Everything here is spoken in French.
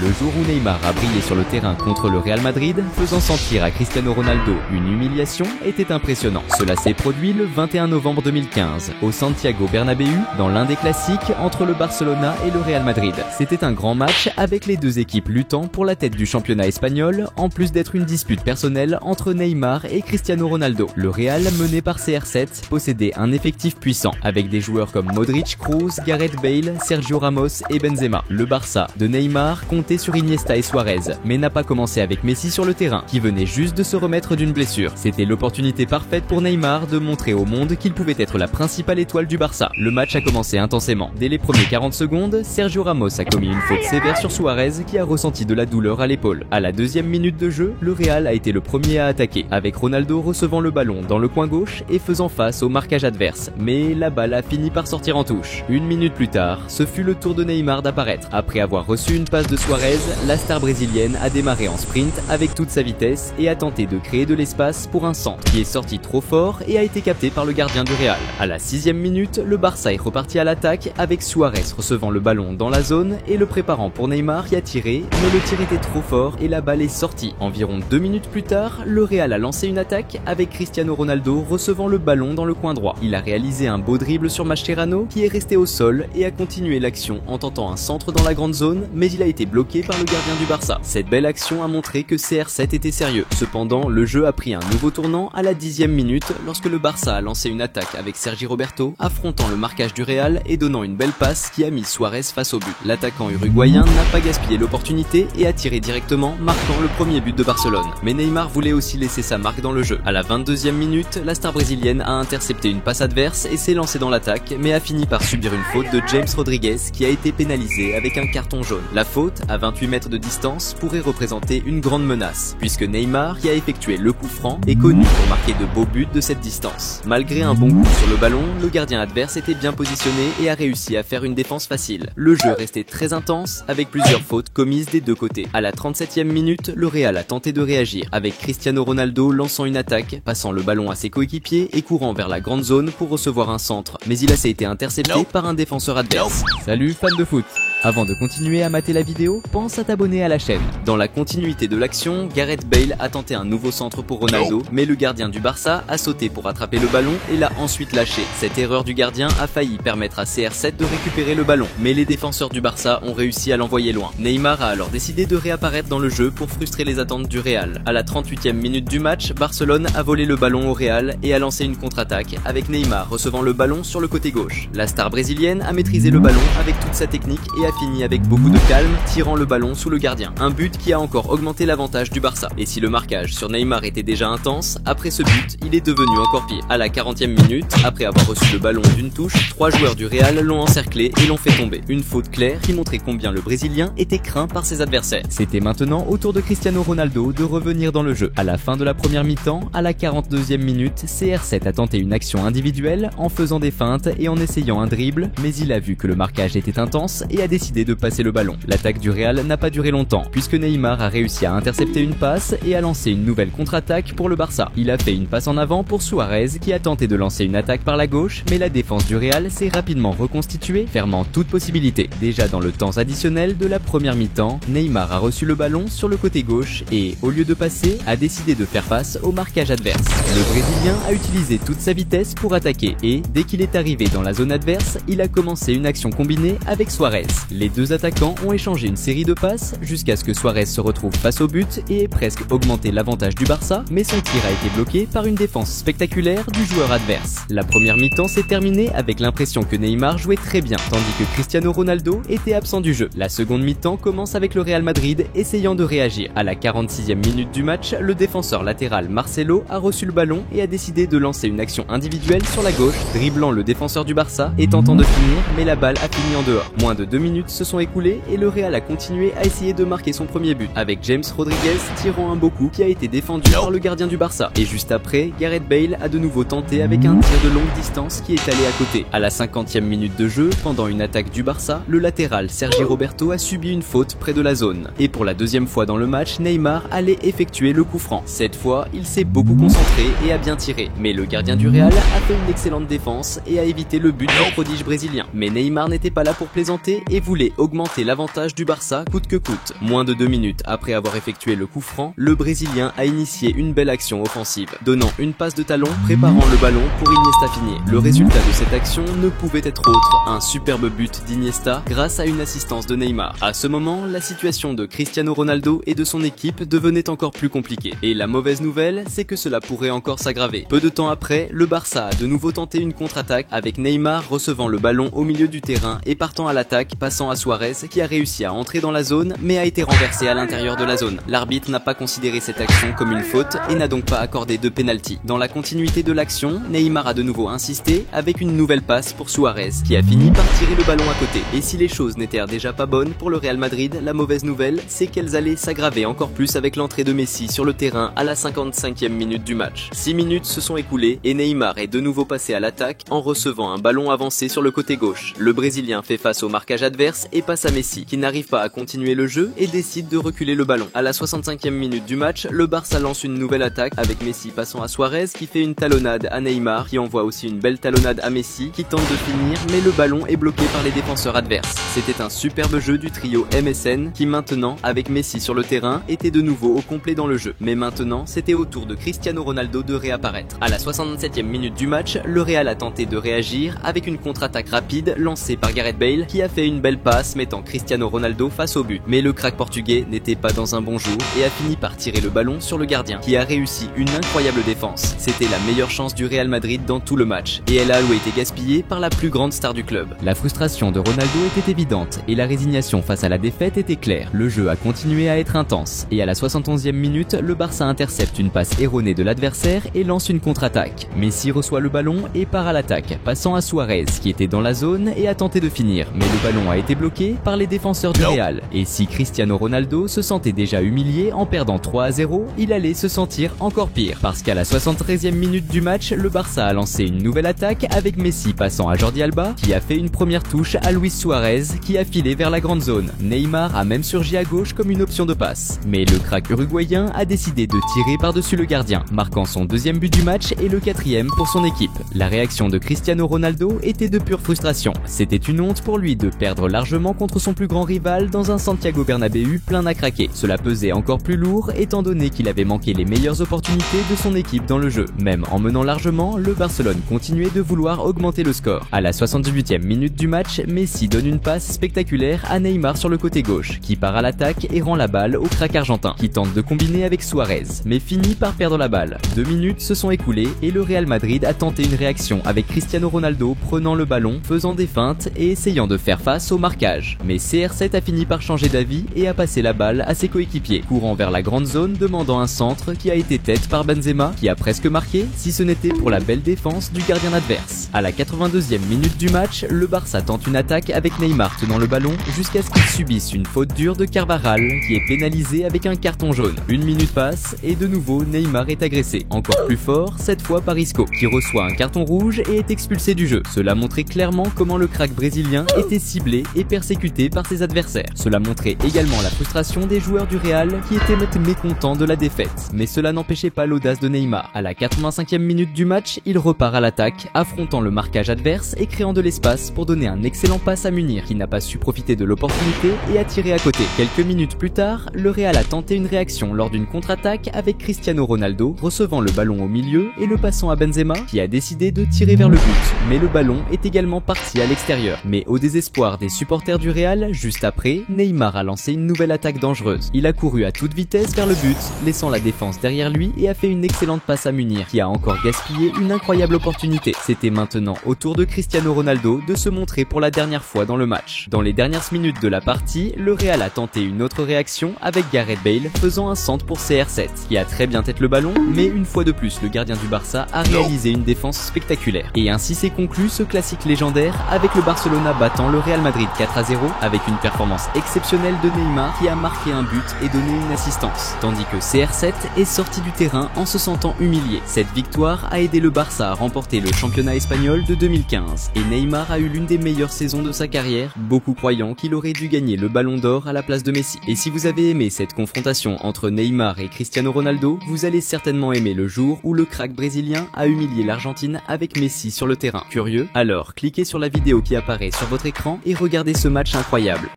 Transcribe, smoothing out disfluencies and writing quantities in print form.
Le jour où Neymar a brillé sur le terrain contre le Real Madrid, faisant sentir à Cristiano Ronaldo une humiliation, était impressionnant. Cela s'est produit le 21 novembre 2015, au Santiago Bernabéu, dans l'un des classiques entre le Barcelona et le Real Madrid. C'était un grand match avec les deux équipes luttant pour la tête du championnat espagnol, en plus d'être une dispute personnelle entre Neymar et Cristiano Ronaldo. Le Real, mené par CR7, possédait un effectif puissant, avec des joueurs comme Modric, Kroos, Gareth Bale, Sergio Ramos et Benzema. Le Barça de Neymar comptait sur Iniesta et Suarez, mais n'a pas commencé avec Messi sur le terrain, qui venait juste de se remettre d'une blessure. C'était l'opportunité parfaite pour Neymar de montrer au monde qu'il pouvait être la principale étoile du Barça. Le match a commencé intensément. Dès les premiers 40 secondes, Sergio Ramos a commis une faute sévère sur Suarez qui a ressenti de la douleur à l'épaule. À la deuxième minute de jeu, le Real a été le premier à attaquer, avec Ronaldo recevant le ballon dans le coin gauche et faisant face au marquage adverse. Mais la balle a fini par sortir en touche. Une minute plus tard, ce fut le tour de Neymar d'apparaître. Après avoir reçu une passe de Suarez, la star brésilienne a démarré en sprint avec toute sa vitesse et a tenté de créer de l'espace pour un centre qui est sorti trop fort et a été capté par le gardien du Real. À la 6e minute, le Barça est reparti à l'attaque avec Suarez recevant le ballon dans la zone et le préparant pour Neymar qui a tiré, mais le tir était trop fort et la balle est sortie. Environ 2 minutes plus tard, le Real a lancé une attaque avec Cristiano Ronaldo recevant le ballon dans le coin droit. Il a réalisé un beau dribble sur Mascherano qui est resté au sol et a continué l'action en tentant un centre dans la grande zone, mais il a été bloqué par le gardien du Barça. Cette belle action a montré que CR7 était sérieux. Cependant, le jeu a pris un nouveau tournant à la 10e minute lorsque le Barça a lancé une attaque avec Sergi Roberto, affrontant le marquage du Real et donnant une belle passe qui a mis Suarez face au but. L'attaquant uruguayen n'a pas gaspillé l'opportunité et a tiré directement, marquant le premier but de Barcelone. Mais Neymar voulait aussi laisser sa marque dans le jeu. À la 22e minute, la star brésilienne a intercepté une passe adverse et s'est lancée dans l'attaque, mais a fini par subir une faute de James Rodriguez qui a été pénalisé avec un carton jaune. La faute, à 28 mètres de distance, pourrait représenter une grande menace, puisque Neymar, qui a effectué le coup franc, est connu pour marquer de beaux buts de cette distance. Malgré un bon coup sur le ballon, le gardien adverse était bien positionné et a réussi à faire une défense facile. Le jeu restait très intense, avec plusieurs fautes commises des deux côtés. À la 37e minute, le Real a tenté de réagir, avec Cristiano Ronaldo lançant une attaque, passant le ballon à ses coéquipiers et courant vers la grande zone pour recevoir un centre, mais il a été intercepté par un défenseur adverse. Salut fans de foot! Avant de continuer à mater la vidéo, pense à t'abonner à la chaîne. Dans la continuité de l'action, Gareth Bale a tenté un nouveau centre pour Ronaldo, mais le gardien du Barça a sauté pour attraper le ballon et l'a ensuite lâché. Cette erreur du gardien a failli permettre à CR7 de récupérer le ballon, mais les défenseurs du Barça ont réussi à l'envoyer loin. Neymar a alors décidé de réapparaître dans le jeu pour frustrer les attentes du Real. À la 38e minute du match, Barcelone a volé le ballon au Real et a lancé une contre-attaque, avec Neymar recevant le ballon sur le côté gauche. La star brésilienne a maîtrisé le ballon avec toute sa technique et a fini avec beaucoup de calme, tirant le ballon sous le gardien. Un but qui a encore augmenté l'avantage du Barça. Et si le marquage sur Neymar était déjà intense, après ce but, il est devenu encore pire. À la 40e minute, après avoir reçu le ballon d'une touche, 3 joueurs du Real l'ont encerclé et l'ont fait tomber. Une faute claire qui montrait combien le Brésilien était craint par ses adversaires. C'était maintenant au tour de Cristiano Ronaldo de revenir dans le jeu. À la fin de la première mi-temps, à la 42e minute, CR7 a tenté une action individuelle en faisant des feintes et en essayant un dribble, mais il a vu que le marquage était intense et a décidé de passer le ballon. L'attaque du Real n'a pas duré longtemps, puisque Neymar a réussi à intercepter une passe et a lancé une nouvelle contre-attaque pour le Barça. Il a fait une passe en avant pour Suarez qui a tenté de lancer une attaque par la gauche, mais la défense du Real s'est rapidement reconstituée, fermant toute possibilité. Déjà dans le temps additionnel de la première mi-temps, Neymar a reçu le ballon sur le côté gauche et, au lieu de passer, a décidé de faire face au marquage adverse. Le Brésilien a utilisé toute sa vitesse pour attaquer et, dès qu'il est arrivé dans la zone adverse, il a commencé une action combinée avec Suarez. Les deux attaquants ont échangé une série de passes jusqu'à ce que Suarez se retrouve face au but et ait presque augmenté l'avantage du Barça, mais son tir a été bloqué par une défense spectaculaire du joueur adverse. La première mi-temps s'est terminée avec l'impression que Neymar jouait très bien, tandis que Cristiano Ronaldo était absent du jeu. La seconde mi-temps commence avec le Real Madrid essayant de réagir. À la 46e minute du match, le défenseur latéral Marcelo a reçu le ballon et a décidé de lancer une action individuelle sur la gauche, dribblant le défenseur du Barça et tentant de finir, mais la balle a fini en dehors. Moins de 2 minutes se sont écoulées et le Real a continué à essayer de marquer son premier but, avec James Rodriguez tirant un beau coup qui a été défendu par le gardien du Barça. Et juste après, Gareth Bale a de nouveau tenté avec un tir de longue distance qui est allé à côté. À la 50e minute de jeu, pendant une attaque du Barça, le latéral Sergi Roberto a subi une faute près de la zone. Et pour la deuxième fois dans le match, Neymar allait effectuer le coup franc. Cette fois, il s'est beaucoup concentré et a bien tiré. Mais le gardien du Real a fait une excellente défense et a évité le but du prodige brésilien. Mais Neymar n'était pas là pour plaisanter et voulait augmenter l'avantage du Barça coûte que coûte. Moins de 2 minutes après avoir effectué le coup franc, le Brésilien a initié une belle action offensive, donnant une passe de talon, préparant le ballon pour Iniesta finir. Le résultat de cette action ne pouvait être autre, un superbe but d'Iniesta grâce à une assistance de Neymar. À ce moment, la situation de Cristiano Ronaldo et de son équipe devenait encore plus compliquée. Et la mauvaise nouvelle, c'est que cela pourrait encore s'aggraver. Peu de temps après, le Barça a de nouveau tenté une contre-attaque avec Neymar recevant le ballon au milieu du terrain et partant à l'attaque, passant à Suarez qui a réussi à entrer dans la zone mais a été renversé à l'intérieur de la zone. L'arbitre n'a pas considéré cette action comme une faute et n'a donc pas accordé de pénalty. Dans la continuité de l'action, Neymar a de nouveau insisté avec une nouvelle passe pour Suarez qui a fini par tirer le ballon à côté. Et si les choses n'étaient déjà pas bonnes pour le Real Madrid, la mauvaise nouvelle, c'est qu'elles allaient s'aggraver encore plus avec l'entrée de Messi sur le terrain à la 55e minute du match. 6 minutes se sont écoulées et Neymar est de nouveau passé à l'attaque en recevant un ballon avancé sur le côté gauche. Le Brésilien fait face au marquage adverse et passe à Messi qui n'arrive pas à continuer le jeu et décide de reculer le ballon. À la 65e minute du match, le Barça lance une nouvelle attaque avec Messi passant à Suarez qui fait une talonnade à Neymar qui envoie aussi une belle talonnade à Messi qui tente de finir mais le ballon est bloqué par les défenseurs adverses. C'était un superbe jeu du trio MSN qui maintenant, avec Messi sur le terrain, était de nouveau au complet dans le jeu. Mais maintenant, c'était au tour de Cristiano Ronaldo de réapparaître. À la 67e minute du match, le Real a tenté de réagir avec une contre-attaque rapide lancée par Gareth Bale qui a fait une belle passe mettant Cristiano Ronaldo face au but. Mais le crack portugais n'était pas dans un bon jour et a fini par tirer le ballon sur le gardien qui a réussi une incroyable défense. C'était la meilleure chance du Real Madrid dans tout le match et elle a été gaspillée par la plus grande star du club. La frustration de Ronaldo était évidente et la résignation face à la défaite était claire. Le jeu a continué à être intense et à la 71e minute, le Barça intercepte une passe erronée de l'adversaire et lance une contre-attaque. Messi reçoit le ballon et part à l'attaque, passant à Suarez qui était dans la zone et a tenté de finir, mais le ballon a été bloqué par les défenseurs du Real. Et si Cristiano Ronaldo se sentait déjà humilié en perdant 3-0, il allait se sentir encore pire parce qu'à la 73e minute du match, le Barça a lancé une nouvelle attaque avec Messi passant à Jordi Alba qui a fait une première touche à Luis Suarez qui a filé vers la grande zone. Neymar a même surgi à gauche comme une option de passe, mais le crack uruguayen a décidé de tirer par-dessus le gardien, marquant son deuxième but du match et le 4e pour son équipe. La réaction de Cristiano Ronaldo était de pure frustration. C'était une honte pour lui de perdre largement contre son plus grand rival dans un Santiago Bernabéu plein à craquer. Cela pesait encore plus lourd étant donné qu'il avait manqué les meilleures opportunités de son équipe dans le jeu. Même en menant largement, le Barcelone continuait de vouloir augmenter le score. À la 78e minute du match, Messi donne une passe spectaculaire à Neymar sur le côté gauche, qui part à l'attaque et rend la balle au crack argentin, qui tente de combiner avec Suarez, mais finit par perdre la balle. 2 minutes se sont écoulées et le Real Madrid a tenté une réaction avec Cristiano Ronaldo prenant le ballon, faisant des feintes et essayant de faire face au marquage. Mais CR7 a fini par changer d'avis et a passé la balle à ses coéquipiers, courant vers la grande zone demandant un centre qui a été tête par Benzema, qui a presque marqué si ce n'était pour la belle défense du gardien adverse. À la 82e minute du match, le Barça tente une attaque avec Neymar tenant le ballon jusqu'à ce qu'il subisse une faute dure de Carvajal qui est pénalisé avec un carton jaune. 1 minute passe et de nouveau Neymar est agressé, encore plus fort, cette fois par Isco, qui reçoit un carton rouge et est expulsé du jeu. Cela montrait clairement comment le crack brésilien était ciblé et persécuté par ses adversaires. Cela montrait également la frustration des joueurs du Real qui étaient mécontents de la défaite. Mais cela n'empêchait pas l'audace de Neymar. À la 85e minute du match, il repart à l'attaque, affrontant le marquage adverse et créant de l'espace pour donner un excellent pass à Munir qui n'a pas su profiter de l'opportunité et a tiré à côté. Quelques minutes plus tard, le Real a tenté une réaction lors d'une contre-attaque avec Cristiano Ronaldo recevant le ballon au milieu et le passant à Benzema qui a décidé de tirer vers le but. Mais le ballon est également parti à l'extérieur. Mais au désespoir des supporters du Real, juste après, Neymar a lancé une nouvelle attaque dangereuse. Il a couru à toute vitesse vers le but, laissant la défense derrière lui et a fait une excellente passe à Munir qui a encore gaspillé une incroyable opportunité. C'était maintenant au tour de Cristiano Ronaldo de se montrer pour la dernière fois dans le match. Dans les dernières minutes de la partie, le Real a tenté une autre réaction avec Gareth Bale faisant un centre pour CR7 qui a très bien tête le ballon, mais une fois de plus le gardien du Barça a réalisé une défense spectaculaire. Et ainsi s'est conclu ce classique légendaire avec le Barcelona battant le Real Madrid 4-0 avec une performance exceptionnelle de Neymar qui a marqué un but et donné une assistance, tandis que CR7 est sorti du terrain en se sentant humilié. Cette victoire a aidé le Barça à remporter le championnat espagnol de 2015 et Neymar a eu l'une des meilleures saisons de sa carrière, beaucoup croyant qu'il aurait dû gagner le Ballon d'Or à la place de Messi. Et si vous avez aimé cette confrontation entre Neymar et Cristiano Ronaldo, vous allez certainement aimer le jour où le crack brésilien a humilié l'Argentine avec Messi sur le terrain. Curieux? Alors cliquez sur la vidéo qui apparaît sur votre écran et regardez regardez ce match incroyable.